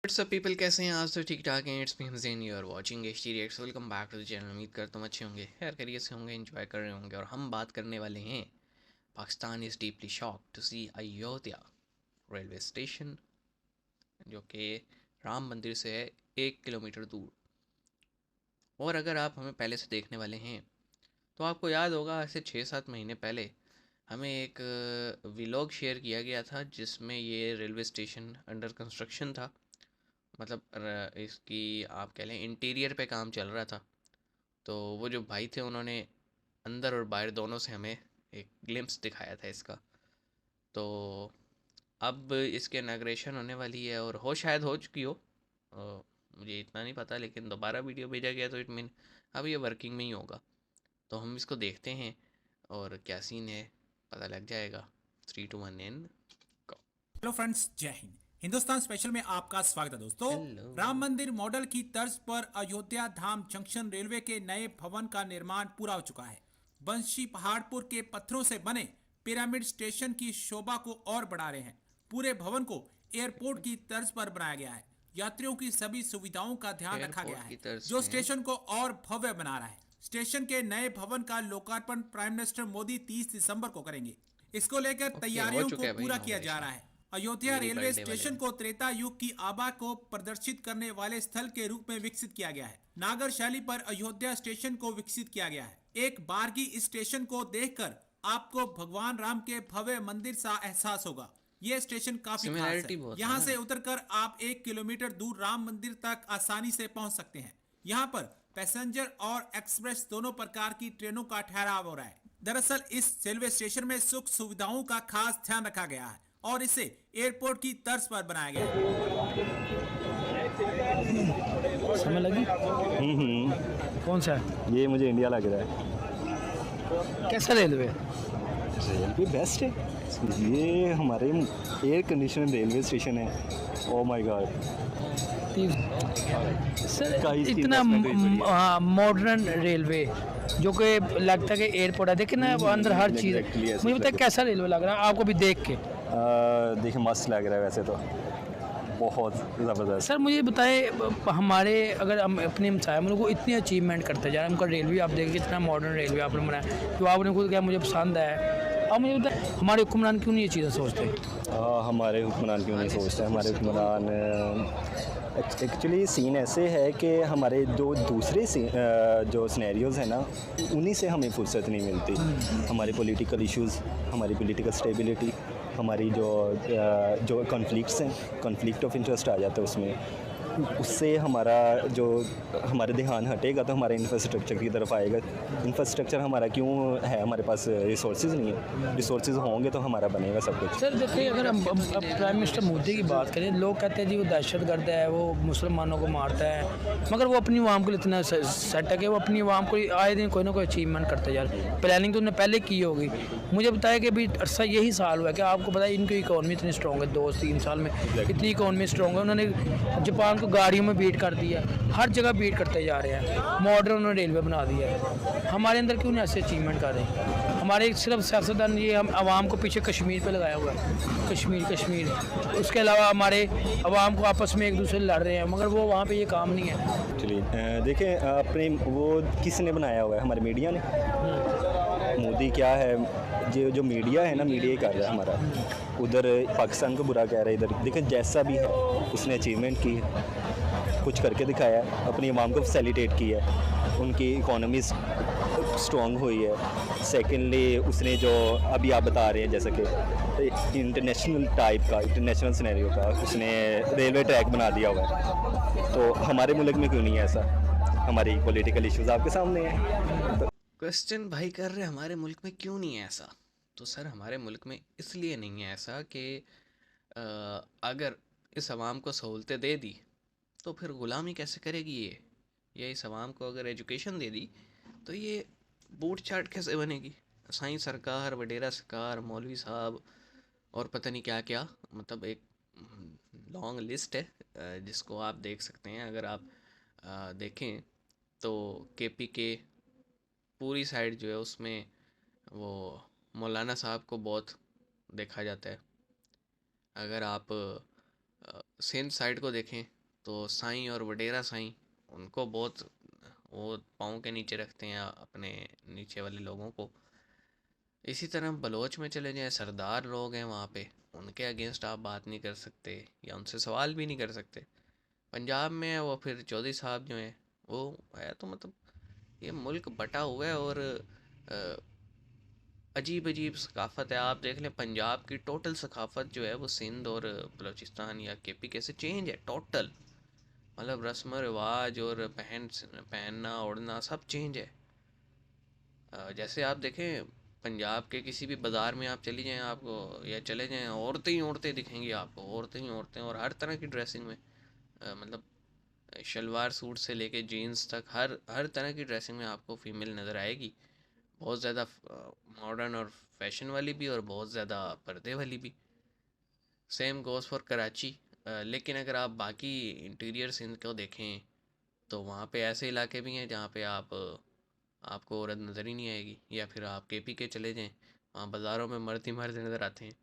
सब पीपल कैसे हैं? आज तो ठीक ठाक हैं। It's me Hamzain, you are watching HT reacts. Welcome back to the channel. उम्मीद करता हूँ अच्छे होंगे, खैर खैरियत से होंगे, एंजॉय कर रहे होंगे। और हम बात करने वाले हैं Pakistan is deeply shocked to see Ayodhya railway station, जो कि राम मंदिर से है 1 किलोमीटर दूर। और अगर आप हमें पहले से देखने वाले हैं तो आपको याद होगा, ऐसे 6-7 महीने पहले हमें एक व्लॉग शेयर किया गया था जिसमें ये रेलवे स्टेशन अंडर कंस्ट्रक्शन था। मतलब इसकी आप कह लें इंटीरियर पे काम चल रहा था। तो वो जो भाई थे उन्होंने अंदर और बाहर दोनों से हमें एक ग्लिम्स दिखाया था इसका। तो अब इसके इनाग्रेशन होने वाली है और शायद हो चुकी हो, मुझे इतना नहीं पता, लेकिन दोबारा वीडियो भेजा गया तो इट मीन अब ये वर्किंग में ही होगा। तो हम इसको देखते हैं और क्या सीन है पता लग जाएगा। 3 2 1 एंड गो। हेलो फ्रेंड्स, जय हिंद। हिंदुस्तान स्पेशल में आपका स्वागत है दोस्तों। हेलो। राम मंदिर मॉडल की तर्ज पर अयोध्या धाम जंक्शन रेलवे के नए भवन का निर्माण पूरा हो चुका है। बंशी पहाड़पुर के पत्थरों से बने पिरामिड स्टेशन की शोभा को और बढ़ा रहे हैं। पूरे भवन को एयरपोर्ट की तर्ज पर बनाया गया है। यात्रियों की सभी सुविधाओं का ध्यान रखा गया एयरपोर्ट की है, तर्ज जो पे। स्टेशन को और भव्य बना रहा है। स्टेशन के नए भवन का लोकार्पण प्राइम मिनिस्टर मोदी 30 दिसंबर को करेंगे। इसको लेकर ओके, हो तैयारियों चुका को है भाई पूरा किया जा रहा इनॉग्रेशन है। अयोध्या मेरी रेलवे बर्थडे वाले स्टेशन दिन। को त्रेता युग की आभा को प्रदर्शित करने वाले स्थल के रूप में विकसित किया गया है। नागर शैली पर अयोध्या स्टेशन को विकसित किया गया है। एक बारगी इस स्टेशन को देखकर आपको भगवान राम के भव्य मंदिर सा एहसास होगा। ये स्टेशन काफी खास है। सिमिलैरिटी बहुत है यहाँ ना। से उतरकर आप 1 किलोमीटर दूर राम मंदिर तक आसानी से पहुँच सकते हैं। यहाँ पर पैसेंजर और एक्सप्रेस दोनों प्रकार की ट्रेनों का ठहराव हो रहा है। दरअसल इस रेलवे स्टेशन में सुख सुविधाओं का खास ध्यान रखा गया है और इसे एयरपोर्ट की तर्ज पर बनाया गया है। समय लगी? कौन सा है? ये मुझे इंडिया लग रहा है। कैसा रेलवे? रेलवे बेस्ट है। ये हमारे एयर कंडीशन रेलवे स्टेशन है। Oh my God. सर काइस की इतना investment हुई बड़ी है। मॉडर्न रेलवे जो कि लगता है कि एयरपोर्ट है, देखिए ना वो अंदर हर चीज़ exactly है। ऐसे मुझे बताया लगे। कैसा रेलवे लग रहा है आपको भी देख के? देखिए मस्त लग रहा है वैसे तो, बहुत ज़बरदस्त। सर मुझे बताए, हमारे अगर हम अपने हमसाया मुल्क को इतनी अचीवमेंट करते जा रहे हैं, उनका रेलवे आप देखिए कितना मॉडर्न रेलवे आपने बनाया, जो आपने खुद कहा मुझे पसंद है। अब मुझे बताए हमारे हुक्मरान क्यों नहीं ये चीज़ें सोचते? हमारे हुक्मरान क्यों नहीं सोचते? हमारे हुक्मरान एक्चुअली सीन ऐसे है कि हमारे जो दूसरे जो सिनेरियोज़ हैं ना, उन्हीं से हमें फुर्सत नहीं मिलती। हमारे पॉलिटिकल इश्यूज़, हमारी पॉलिटिकल स्टेबिलिटी, हमारी जो कॉन्फ्लिक्ट्स हैं, कॉन्फ्लिक्ट ऑफ इंटरेस्ट आ जाता है उसमें। उससे हमारा ध्यान हटेगा तो हमारे इंफ्रास्ट्रक्चर की तरफ आएगा। इंफ्रास्ट्रक्चर हमारा क्यों है? हमारे पास रिसोर्सेज नहीं है। रिसोर्सेज होंगे तो हमारा बनेगा सब कुछ। सर देखिए, अगर हम अब प्राइम मिनिस्टर मोदी की बात करें, लोग कहते हैं जी वो दहशतगर्द है, वो मुसलमानों को मारता है, मगर वो अपनी आवाम को लिए इतना सेट है कि वो अपनी आवाम को आए दिन कोई ना कोई अचीवमेंट करते जा रहे हैं। प्लानिंग तो उन्होंने पहले की होगी। मुझे बताया कि अभी अरसा यही साल हुआ है कि आपको पता है इनकी इकॉनमी इतनी स्ट्रॉन्ग है, 2-3 साल में इतनी इकॉनमी स्ट्रॉन्ग है। उन्होंने जापान को गाड़ियों में बीट कर दिया, हर जगह बीट करते जा रहे हैं। मॉडर्न उन्होंने रेलवे बना दिया है। हमारे अंदर क्यों नहीं ऐसे अचीवमेंट कर रहे हैं? हमारे सिर्फ सियासतदान ये हम आवाम को पीछे कश्मीर पे लगाया हुआ है, कश्मीर। उसके अलावा हमारे आवाम को आपस में एक दूसरे लड़ रहे हैं, मगर वो वहाँ पे ये काम नहीं है। एक्चुअली देखें, अपने वो किसने बनाया हुआ है? हमारे मीडिया ने। मोदी क्या है, जो मीडिया है ना, मीडिया ही कर रहा है हमारा। उधर पाकिस्तान को बुरा कह रहा है, इधर देखें जैसा भी है उसने अचीवमेंट की है, कुछ करके दिखाया है, अपनी आवाम को फैसिलिटेट किया है, उनकी इकोनॉमी स्ट्रॉन्ग हुई है। सेकेंडली उसने जो अभी आप बता रहे हैं जैसे कि इंटरनेशनल सिनेरियो का उसने रेलवे ट्रैक बना दिया हुआ है। तो हमारे मुल्क में क्यों नहीं है ऐसा? हमारी पॉलिटिकल इश्यूज आपके सामने हैं। तो क्वेश्चन भाई कर रहे हमारे मुल्क में क्यों नहीं है ऐसा? तो सर हमारे मुल्क में इसलिए नहीं है ऐसा कि अगर इस आवाम को सहूलतें दे दी तो फिर ग़ुलामी कैसे करेगी ये इस आवाम को अगर एजुकेशन दे दी तो ये बूट चाट कैसे बनेगी? साईं सरकार, वडेरा सरकार, मौलवी साहब और पता नहीं क्या क्या, मतलब एक लॉन्ग लिस्ट है जिसको आप देख सकते हैं। अगर आप देखें तो केपी के पूरी साइड जो है उसमें वो मौलाना साहब को बहुत देखा जाता है। अगर आप सिंध साइड को देखें तो साईं और वडेरा साईं उनको बहुत वो पाँव के नीचे रखते हैं अपने नीचे वाले लोगों को। इसी तरह बलोच में चले जाएं, सरदार लोग हैं वहाँ पे, उनके अगेंस्ट आप बात नहीं कर सकते या उनसे सवाल भी नहीं कर सकते। पंजाब में है वो फिर चौधरी साहब जो हैं वो है, तो मतलब ये मुल्क बटा हुआ है और अजीब अजीब सकाफ़त है। आप देख लें पंजाब की टोटल सकाफ़त जो है वो सिंध और बलूचिस्तान या केपी के से चेंज है टोटल। मतलब रस्म रिवाज और पहनना ओढ़ना सब चेंज है। जैसे आप देखें पंजाब के किसी भी बाज़ार में आप चली जाएं आपको या चले जाएं औरतें ही औरतें दिखेंगी आपको, औरतें ही औरतें, और हर तरह की ड्रेसिंग में मतलब शलवार सूट से लेके जीन्स तक हर तरह की ड्रेसिंग में आपको फीमेल नज़र आएगी। बहुत ज़्यादा मॉडर्न और फैशन वाली भी और बहुत ज़्यादा पर्दे वाली भी। Same goes for Karachi. लेकिन अगर आप बाकी इंटीरियर सिंध को देखें तो वहाँ पे ऐसे इलाके भी हैं जहाँ पे आपको औरत नज़र ही नहीं आएगी। या फिर आप केपी के चले जाएं, वहाँ बाज़ारों में मर्द ही मर्द नज़र आते हैं।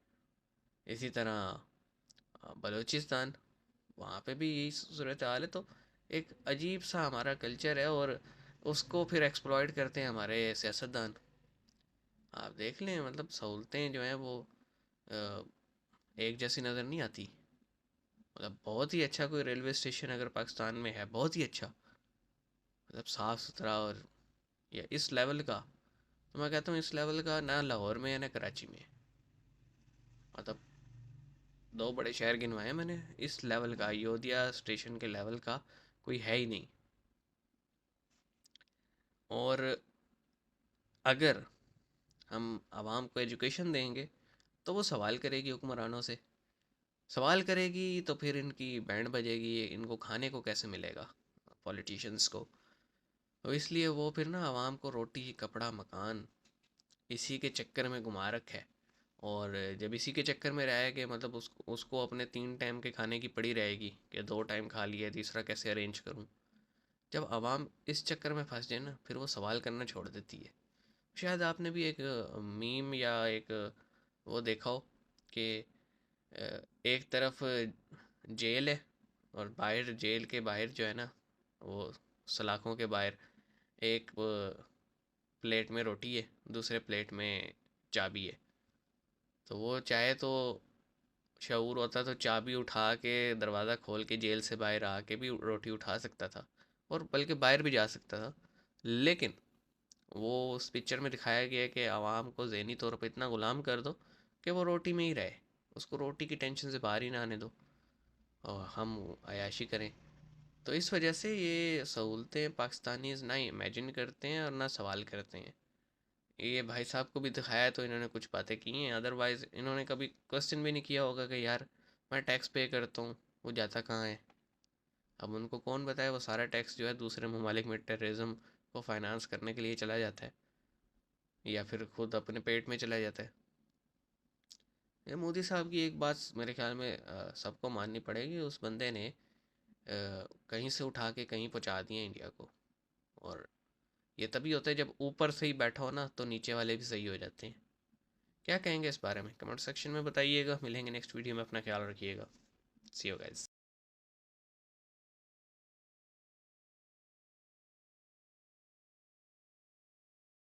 इसी तरह बलूचिस्तान, वहाँ पे भी यही सूरत हाल है। तो एक अजीब सा हमारा कल्चर है और उसको फिर एक्सप्लॉइट करते हैं हमारे सियासतदान। आप देख लें मतलब सहूलतें जो हैं वो अ, एक जैसी नज़र नहीं आती। मतलब बहुत ही अच्छा कोई रेलवे स्टेशन अगर पाकिस्तान में है, बहुत ही अच्छा, मतलब साफ़ सुथरा और या इस लेवल का, तो मैं कहता हूँ इस लेवल का ना लाहौर में है ना कराची में है। मतलब दो बड़े शहर गिनवाए मैंने, इस लेवल का अयोध्या स्टेशन के लेवल का कोई है ही नहीं। और अगर हम आवाम को एजुकेशन देंगे तो वो सवाल करेगी हुक्मरानों से, सवाल करेगी तो फिर इनकी बैंड बजेगी, इनको खाने को कैसे मिलेगा पॉलिटिशियंस को। तो इसलिए वो फिर ना आवाम को रोटी कपड़ा मकान इसी के चक्कर में घुमा रखा है। और जब इसी के चक्कर में रहेगा मतलब उसको अपने 3 टाइम के खाने की पड़ी रहेगी कि 2 टाइम खा लिया, तीसरा कैसे अरेंज करूं। जब आवाम इस चक्कर में फंस जाए ना फिर वो सवाल करना छोड़ देती है। शायद आपने भी एक मीम या एक वो देखा हो कि एक तरफ जेल है और बाहर जेल के बाहर जो है ना वो सलाखों के बाहर एक प्लेट में रोटी है, दूसरे प्लेट में चाबी है। तो वो चाहे तो शऊर होता तो चाबी उठा के दरवाज़ा खोल के जेल से बाहर आके भी रोटी उठा सकता था और बल्कि बाहर भी जा सकता था। लेकिन वो उस पिक्चर में दिखाया गया है कि आवाम को ज़हनी तौर पर इतना ग़ुलाम कर दो कि वो रोटी में ही रहे, उसको रोटी की टेंशन से बाहर ही ना आने दो और हम अयाशी करें। तो इस वजह से ये सहूलतें पाकिस्तानीज़ ना इमेजिन करते हैं और ना सवाल करते हैं। ये भाई साहब को भी दिखाया तो इन्होंने कुछ बातें की हैं, अदरवाइज़ इन्होंने कभी क्वेश्चन भी नहीं किया होगा कि यार मैं टैक्स पे करता हूँ वो जाता कहाँ है। अब उनको कौन बताए वो सारा टैक्स जो है दूसरे ममालिक में टेररिज्म को फाइनेंस करने के लिए चला जाता है या फिर खुद अपने पेट में चला जाता है। ये मोदी साहब की एक बात मेरे ख्याल में सबको माननी पड़ेगी, उस बंदे ने कहीं से उठा के कहीं पहुंचा दिया इंडिया को। और ये तभी होता है जब ऊपर से ही बैठा हो ना तो नीचे वाले भी सही हो जाते हैं। क्या कहेंगे इस बारे में कमेंट सेक्शन में बताइएगा। मिलेंगे नेक्स्ट वीडियो में, अपना ख्याल रखिएगा। सी यू गाइस।